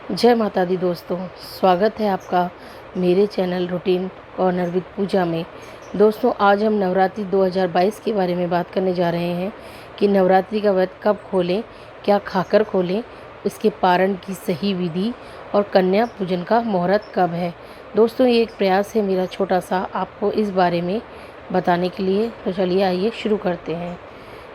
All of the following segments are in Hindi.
जय माता दी दोस्तों, स्वागत है आपका मेरे चैनल रूटीन कॉर्नर विद पूजा में। दोस्तों, आज हम नवरात्रि 2022 के बारे में बात करने जा रहे हैं कि नवरात्रि का व्रत कब खोलें, क्या खाकर खोलें, इसके पारण की सही विधि और कन्या पूजन का मुहूर्त कब है। दोस्तों, ये एक प्रयास है मेरा छोटा सा आपको इस बारे में बताने के लिए। तो चलिए आइए शुरू करते हैं।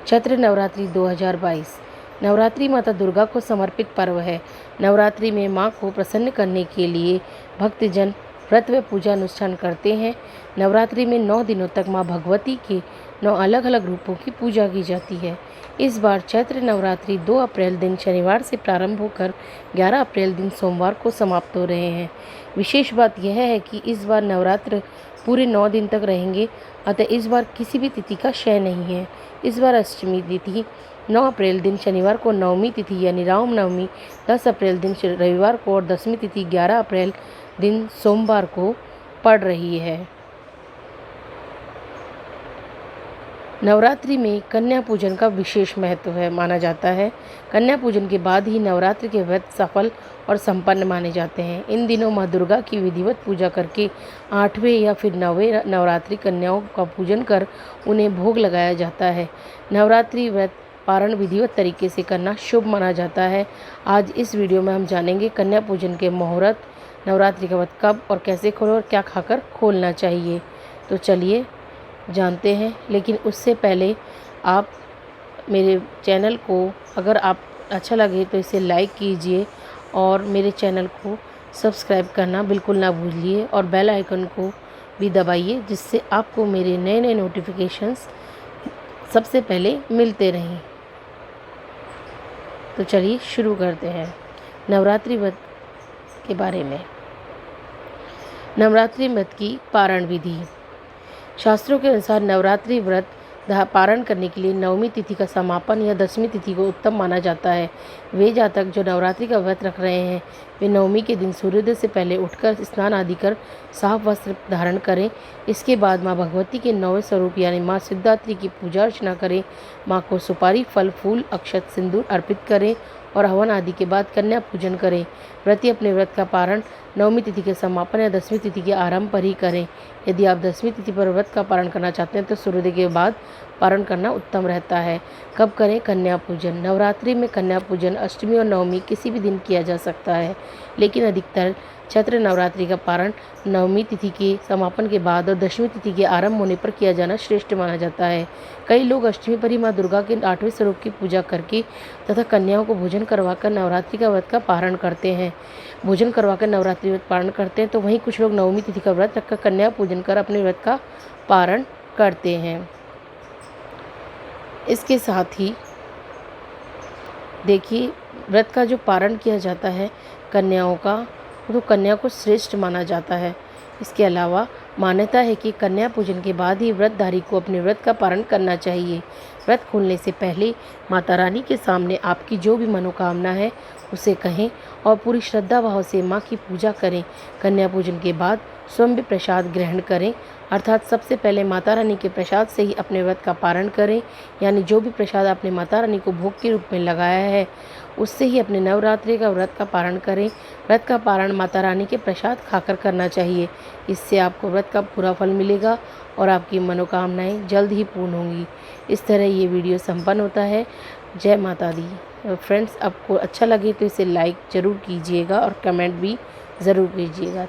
चैत्र नवरात्रि 2022 नवरात्रि माता दुर्गा को समर्पित पर्व है। नवरात्रि में मां को प्रसन्न करने के लिए भक्तजन व्रत व पूजा अनुष्ठान करते हैं। नवरात्रि में 9 दिनों तक मां भगवती के 9 अलग अलग रूपों की पूजा की जाती है। इस बार चैत्र नवरात्रि 2 अप्रैल दिन शनिवार से प्रारंभ होकर 11 अप्रैल दिन सोमवार को समाप्त हो रहे हैं। विशेष बात यह है कि इस बार नवरात्र पूरे 9 दिन तक रहेंगे, अतः इस बार किसी भी तिथि का क्षय नहीं है। इस बार अष्टमी तिथि 9 अप्रैल दिन शनिवार को, नवमी तिथि यानी राम नवमी 10 अप्रैल दिन रविवार को और 10वीं तिथि 11 अप्रैल दिन सोमवार को पड़ रही है। नवरात्रि में कन्या पूजन का विशेष महत्व है माना जाता है। कन्या पूजन के बाद ही नवरात्रि के व्रत सफल और संपन्न माने जाते हैं। इन दिनों मां दुर्गा की विधिवत पूजा करके 8वें या फिर 9वें नवरात्रि कन्याओं का पूजन कर उन्हें भोग लगाया जाता है। नवरात्रि व्रत पारण विधिवत तरीके से करना शुभ माना जाता है। आज इस वीडियो में हम जानेंगे कन्या पूजन के मुहूर्त, नवरात्रि का व्रत कब और कैसे खोलें और क्या खाकर खोलना चाहिए। तो चलिए जानते हैं। लेकिन उससे पहले आप मेरे चैनल को अगर आप अच्छा लगे तो इसे लाइक कीजिए और मेरे चैनल को सब्सक्राइब करना बिल्कुल ना भूलिए और बेल आइकन को भी दबाइए, जिससे आपको मेरे नए नए नोटिफिकेशंस सबसे पहले मिलते रहें। तो चलिए शुरू करते हैं नवरात्रि व्रत के बारे में। नवरात्रि व्रत की पारण विधि। शास्त्रों के अनुसार नवरात्रि व्रत पारण करने के लिए 9वीं तिथि का समापन या 10वीं तिथि को उत्तम माना जाता है। वे जातक जो नवरात्रि का व्रत रख रहे हैं वे 9वीं के दिन सूर्योदय से पहले उठकर स्नान आदि कर साफ वस्त्र धारण करें। इसके बाद मां भगवती के 9वें स्वरूप यानी मां सिद्धिदात्री की पूजा अर्चना करें। मां को सुपारी, फल, फूल, अक्षत, सिंदूर अर्पित करें और हवन आदि के बाद कन्या पूजन करें। व्रती अपने व्रत का पारण 9वीं तिथि के समापन या 10वीं तिथि के आरंभ पर ही करें। यदि आप 10वीं तिथि पर व्रत का पारण करना चाहते हैं तो सूर्योदय के बाद पारण करना उत्तम रहता है। कब करें कन्या पूजन? नवरात्रि में कन्या पूजन अष्टमी और नवमी किसी भी दिन किया जा सकता है, लेकिन अधिकतर चैत्र नवरात्रि का पारण 9वीं तिथि के समापन के बाद और 10वीं तिथि के आरंभ होने पर किया जाना श्रेष्ठ माना जाता है। कई लोग अष्टमी पर ही मां दुर्गा के 8वें स्वरूप की पूजा करके तथा कन्याओं को भोजन करवाकर नवरात्रि का व्रत का पारण करते हैं। भोजन करवाकर नवरात्रि व्रत पारण करते हैं, तो वहीं कुछ लोग 9वीं तिथि का व्रत रखकर कन्या पूजन कर अपने व्रत का पारण करते हैं। इसके साथ ही देखिए, व्रत का जो पारण किया जाता है कन्याओं का, तो कन्या को श्रेष्ठ माना जाता है। इसके अलावा मान्यता है कि कन्या पूजन के बाद ही व्रतधारी को अपने व्रत का पारण करना चाहिए। व्रत खोलने से पहले माता रानी के सामने आपकी जो भी मनोकामना है उसे कहें और पूरी श्रद्धा भाव से माँ की पूजा करें। कन्या पूजन के बाद स्वयं भी प्रसाद ग्रहण करें, अर्थात सबसे पहले माता रानी के प्रसाद से ही अपने व्रत का पारण करें, यानी जो भी प्रसाद आपने माता रानी को भोग के रूप में लगाया है उससे ही अपने नवरात्रि का व्रत का पारण करें। व्रत का पारण माता रानी के प्रसाद खाकर करना चाहिए। इससे आपको व्रत का पूरा फल मिलेगा और आपकी मनोकामनाएं जल्द ही पूर्ण होंगी। इस तरह ये वीडियो संपन्न होता है। जय माता दी। फ्रेंड्स, आपको अच्छा लगे तो इसे लाइक ज़रूर कीजिएगा और कमेंट भी ज़रूर कीजिएगा।